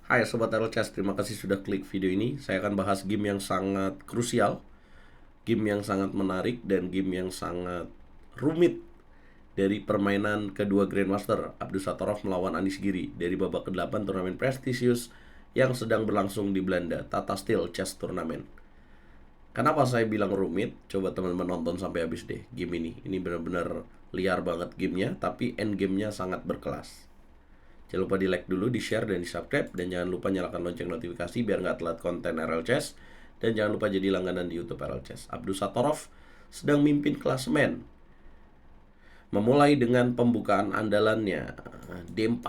Hai Sobat RLCS, terima kasih sudah klik video ini. Saya akan bahas game yang sangat krusial, game yang sangat menarik, dan game yang sangat rumit dari permainan kedua Grandmaster Abdus Satorov melawan Anies Giri dari babak ke-8 turnamen prestisius yang sedang berlangsung di Belanda, Tata Steel Chess Tournament. Kenapa saya bilang rumit? Coba teman-teman nonton sampai habis deh game ini. Ini benar-benar liar banget gamenya, tapi end gamenya sangat berkelas. Jangan lupa di like dulu, di share, dan di subscribe. Dan jangan lupa nyalakan lonceng notifikasi biar nggak telat konten RLCS. Dan jangan lupa jadi langganan di YouTube RLCS. Abdus Satorov sedang mimpin klasemen, memulai dengan pembukaan andalannya D4.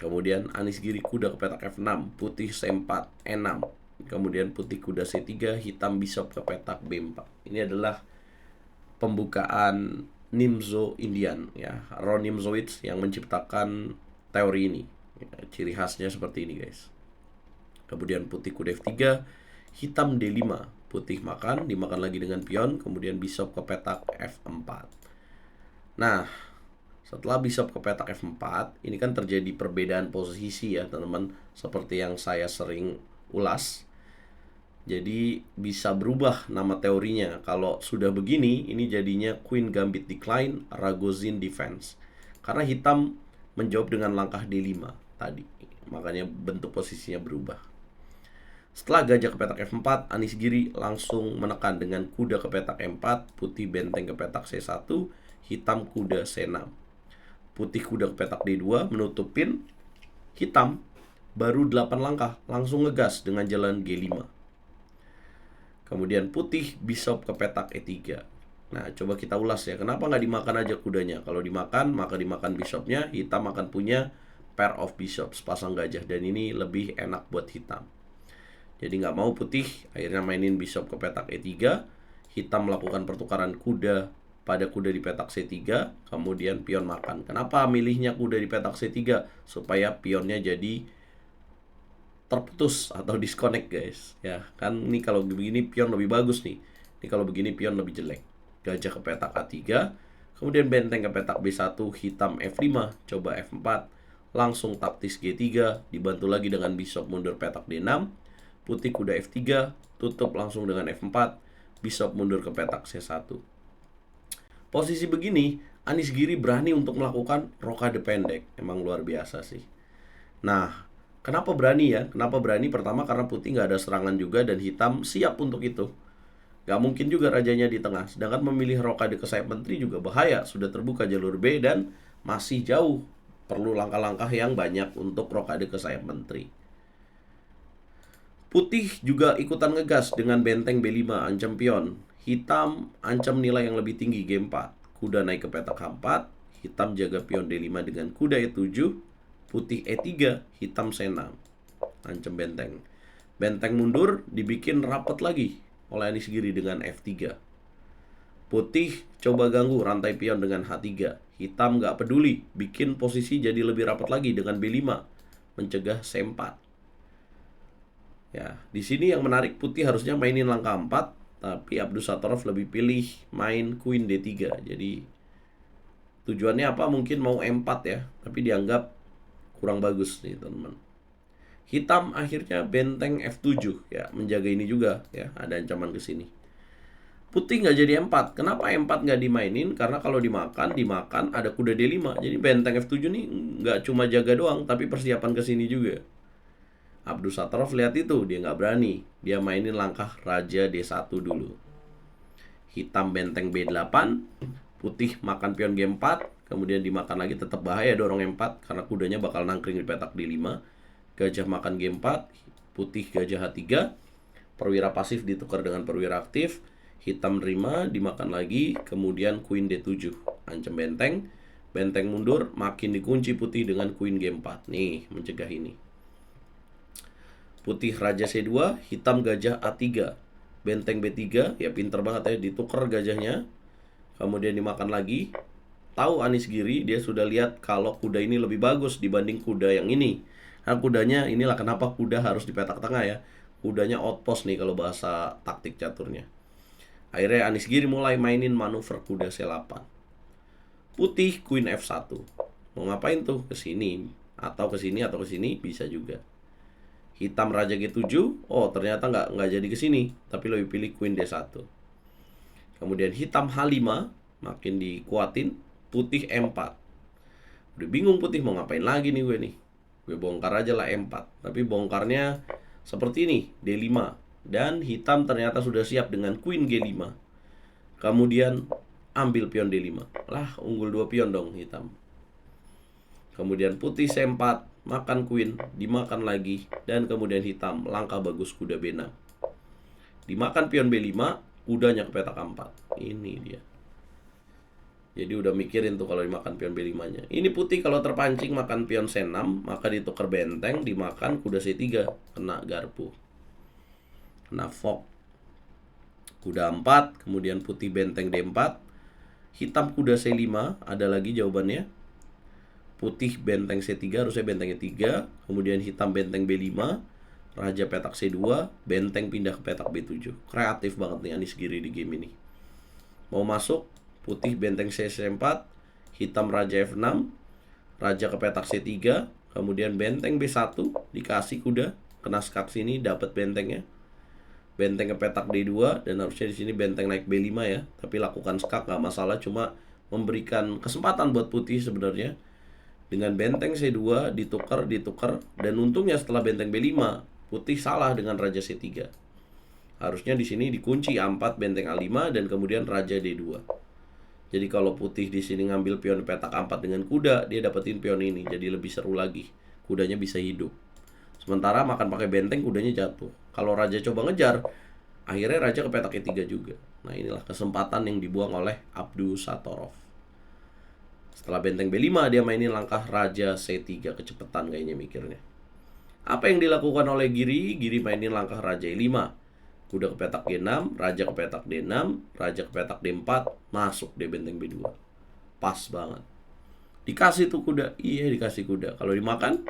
Kemudian Anies Giri kuda ke petak F6, putih C4, E6. Kemudian putih kuda C3, hitam bishop ke petak B4. Ini adalah pembukaan Nimzo Indian ya, Ron Nimzowitsch yang menciptakan teori ini. Ciri khasnya seperti ini guys. Kemudian putih kuda F3, hitam D5, putih makan, dimakan lagi dengan pion, kemudian bishop ke petak F4. Nah, setelah bishop ke petak F4, ini kan terjadi perbedaan posisi ya teman-teman, seperti yang saya sering ulas. Jadi bisa berubah nama teorinya. Kalau sudah begini, ini jadinya Queen Gambit Decline, Ragozin Defense. Karena hitam menjawab dengan langkah D5 tadi. Makanya bentuk posisinya berubah. Setelah gajah ke petak F4, Anies Giri langsung menekan dengan kuda ke petak E4, putih benteng ke petak C1, hitam kuda C6. Putih kuda ke petak D2, menutupin hitam baru 8 langkah, langsung ngegas dengan jalan G5. Kemudian putih bishop ke petak E3. Nah, coba kita ulas ya. Kenapa nggak dimakan aja kudanya? Kalau dimakan, maka dimakan bishopnya. Hitam akan punya pair of bishops, pasang gajah. Dan ini lebih enak buat hitam. Jadi nggak mau putih, akhirnya mainin bishop ke petak E3. Hitam melakukan pertukaran kuda pada kuda di petak C3. Kemudian pion makan. Kenapa milihnya kuda di petak C3? Supaya pionnya jadi terputus atau disconnect guys ya kan. Ini kalau begini pion lebih bagus nih, ini kalau begini pion lebih jelek. Gajah ke petak A3, kemudian benteng ke petak B1, hitam F5, coba F4, langsung taktis G3, dibantu lagi dengan bishop mundur petak D6, putih kuda F3, tutup langsung dengan F4, bishop mundur ke petak C1. Posisi begini Anies Giri berani untuk melakukan rokade pendek, emang luar biasa sih. Nah, kenapa berani ya? Kenapa berani? Pertama karena putih nggak ada serangan juga dan hitam siap untuk itu. Nggak mungkin juga rajanya di tengah. Sedangkan memilih rokade ke sayap menteri juga bahaya. Sudah terbuka jalur B dan masih jauh. Perlu langkah-langkah yang banyak untuk rokade ke sayap menteri. Putih juga ikutan ngegas dengan benteng B5 ancam pion. Hitam ancam nilai yang lebih tinggi G4. Kuda naik ke petak H4. Hitam jaga pion D5 dengan kuda E7. Putih E3, hitam C6, ancam benteng. Benteng mundur dibikin rapat lagi oleh Anies Giri dengan F3. Putih coba ganggu rantai pion dengan H3. Hitam gak peduli, bikin posisi jadi lebih rapat lagi dengan B5, mencegah C4. Ya, di sini yang menarik putih harusnya mainin langkah 4, tapi Abdus Satorov lebih pilih main Queen D3. Jadi tujuannya apa? Mungkin mau E4 ya, tapi dianggap kurang bagus nih teman-teman. Hitam akhirnya benteng F7 ya, menjaga ini juga ya, ada ancaman ke sini. Putih nggak jadi E4. Kenapa E4 nggak dimainin? Karena kalau dimakan ada kuda D5. Jadi benteng F7 nih nggak cuma jaga doang, tapi persiapan ke sini juga. Abdus Satorov lihat itu, dia nggak berani. Dia mainin langkah Raja D1 dulu. Hitam benteng B8, putih makan pion G4, kemudian dimakan lagi, tetap bahaya dorong E4 karena kudanya bakal nangkring di petak D5. Gajah makan G4, putih gajah H3, perwira pasif ditukar dengan perwira aktif, hitam nerima, dimakan lagi, kemudian Queen D7, ancam benteng. Benteng mundur, makin dikunci putih dengan Queen G4. Nih, mencegah ini. Putih Raja C2, hitam gajah A3, benteng B3, ya pinter banget ya, ditukar gajahnya. Kemudian dimakan lagi. Tahu Anies Giri, dia sudah lihat kalau kuda ini lebih bagus dibanding kuda yang ini. Nah, kudanya inilah kenapa kuda harus di petak tengah ya. Kudanya outpost nih kalau bahasa taktik caturnya. Akhirnya Anies Giri mulai mainin manuver kuda C8. Putih Queen F1. Mau ngapain tuh? Ke sini atau ke sini atau ke sini bisa juga. Hitam raja G7, oh ternyata nggak jadi ke sini, tapi lebih pilih queen D1. Kemudian hitam H5, makin dikuatin, putih E4. Udah bingung putih mau ngapain lagi nih gue nih. Gue bongkar aja lah E4, tapi bongkarnya seperti ini, D5. Dan hitam ternyata sudah siap dengan queen G5. Kemudian ambil pion D5. Lah, unggul 2 pion dong hitam. Kemudian putih C4, makan queen, dimakan lagi, dan kemudian hitam langkah bagus kuda B6. Dimakan pion B5, kudanya ke petak 4. Ini dia. Jadi udah mikirin tuh kalau dimakan pion B5-nya. Ini putih kalau terpancing makan pion C6, maka ditukar benteng, dimakan kuda C3, kena garpu. Kena fork. Kuda 4, kemudian putih benteng D4, hitam kuda C5, ada lagi jawabannya. Putih benteng C3, harusnya bentengnya 3, kemudian hitam benteng B5, raja petak C2, benteng pindah ke petak B7. Kreatif banget nih Anies Giri di game ini. Mau masuk, putih benteng C4, hitam raja F6, raja ke petak C3, kemudian benteng B1, dikasih kuda, kena skak sini, dapat bentengnya. Benteng ke petak D2, dan harusnya di sini benteng naik B5 ya, tapi lakukan skak nggak masalah, cuma memberikan kesempatan buat putih sebenarnya. Dengan benteng C2 ditukar, dan untungnya setelah benteng B5, putih salah dengan raja C3. Harusnya di sini dikunci A4, benteng A5, dan kemudian raja D2. Jadi kalau putih di sini ngambil pion petak A4 dengan kuda, dia dapetin pion ini, jadi lebih seru lagi. Kudanya bisa hidup. Sementara makan pakai benteng, kudanya jatuh. Kalau raja coba ngejar, akhirnya raja ke petak E3 juga. Nah, inilah kesempatan yang dibuang oleh Abdus Satorov. Setelah benteng B5, dia mainin langkah raja C3, kecepatan kayaknya mikirnya. Apa yang dilakukan oleh Giri? Giri mainin langkah raja E5. Kuda ke petak G6, raja ke petak D6, raja ke petak D4, masuk di benteng B2. Pas banget. Dikasih tuh kuda. Iya, dikasih kuda. Kalau dimakan,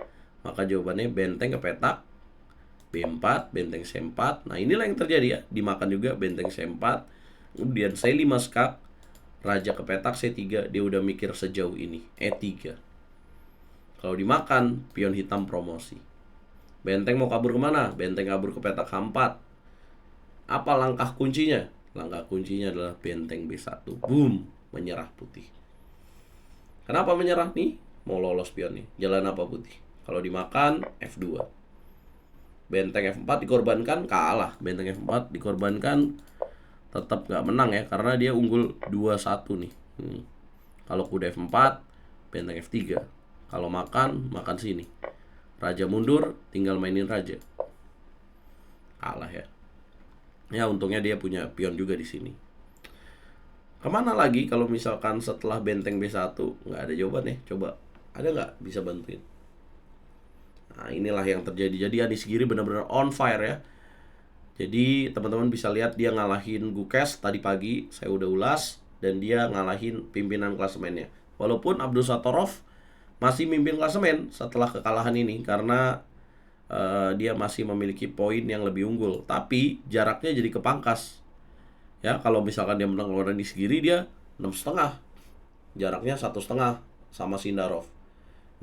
maka jawabannya benteng ke petak B4, benteng C4. Nah, inilah yang terjadi ya. Dimakan juga benteng C4. Kemudian C5 skak, raja ke petak C3, dia udah mikir sejauh ini. E3. Kalau dimakan, pion hitam promosi. Benteng mau kabur kemana? Benteng kabur ke petak H4. Apa langkah kuncinya? Langkah kuncinya adalah benteng B1. Boom, menyerah putih. Kenapa menyerah nih? Mau lolos pion nih. Jalan apa putih? Kalau dimakan, F2. Benteng F4 dikorbankan, kalah. Benteng F4 dikorbankan, tetap nggak menang ya, karena dia unggul 2-1 nih. Kalau kuda F4, benteng F3. Kalau makan sini. Raja mundur, tinggal mainin raja. Kalah ya. Ya, untungnya dia punya pion juga di sini. Kemana lagi kalau misalkan setelah benteng B1? Nggak ada jawaban ya. Coba, ada nggak bisa bantuin? Nah, inilah yang terjadi. Jadi Anies Giri benar-benar on fire ya. Jadi teman-teman bisa lihat dia ngalahin Gukes tadi pagi, saya udah ulas, dan dia ngalahin pimpinan klasemennya. Walaupun Abdus Satorov masih mimpin klasemen setelah kekalahan ini, karena dia masih memiliki poin yang lebih unggul, tapi jaraknya jadi kepangkas. Ya, kalau misalkan dia menang lawan Anies Giri, dia 6,5. Jaraknya 1,5 sama Sindarov.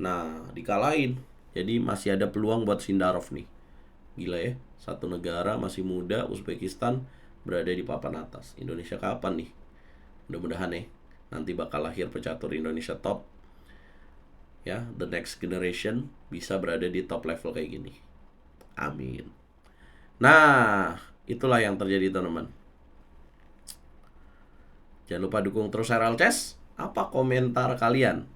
Nah, dikalahin. Jadi masih ada peluang buat Sindarov nih. Gila ya, satu negara masih muda, Uzbekistan, berada di papan atas. Indonesia kapan nih? Mudah-mudahan ya, nanti bakal lahir pecatur Indonesia top. Ya, the next generation bisa berada di top level kayak gini. Amin. Nah, itulah yang terjadi teman-teman. Jangan lupa dukung terus RL Chess. Apa komentar kalian?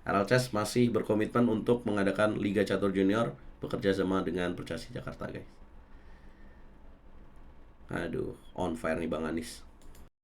RL Chess masih berkomitmen untuk mengadakan Liga Catur Junior bekerja sama dengan Percasi Jakarta, guys. Aduh, on fire nih Bang Anies.